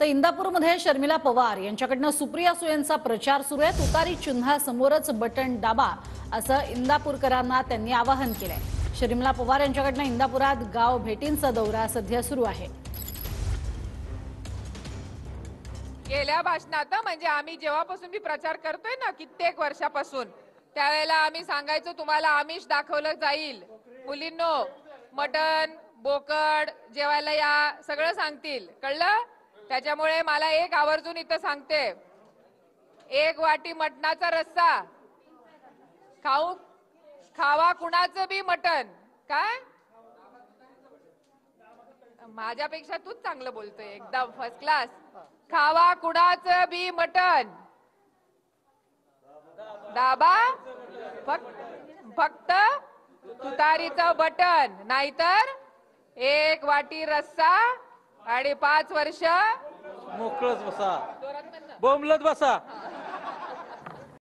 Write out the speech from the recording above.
तर इंदापूरमध्ये शर्मिला पवार यांच्याकडनं सुप्रिया सुळेंचा प्रचार सुरू आहे। तुतारी चिन्हासमोरच बटन दाबा असं इंदापूरकरांना त्यांनी आवाहन केलंय। शर्मिला पवार यांच्याकडनं इंदापुरात गाव भेटींचा दौरा सध्या सुरू आहे। गेल्या भाषणात म्हणजे आम्ही जेव्हापासून मी प्रचार करतोय ना कित्येक वर्षापासून त्यावेळेला आम्ही सांगायचो तुम्हाला आमिष दाखवलं जाईल, मुलींनो मटण बोकड जेवायला या सगळं सांगतील, कळलं? त्याच्यामुळे मला एक आवर्जून इथं सांगते, एक वाटी मटणाचा रस्सा खावा कुणाचं बी मटण, काय माझ्यापेक्षा तूच चांगलं बोलतोय, एकदम फर्स्ट क्लास। खावा कुणाचं बी मटण, दाबा फक्त तुतारीचं बटन, नाहीतर एक वाटी रस्सा आणि 5 वर्ष मोकळच बसा, बोंबलत बसा।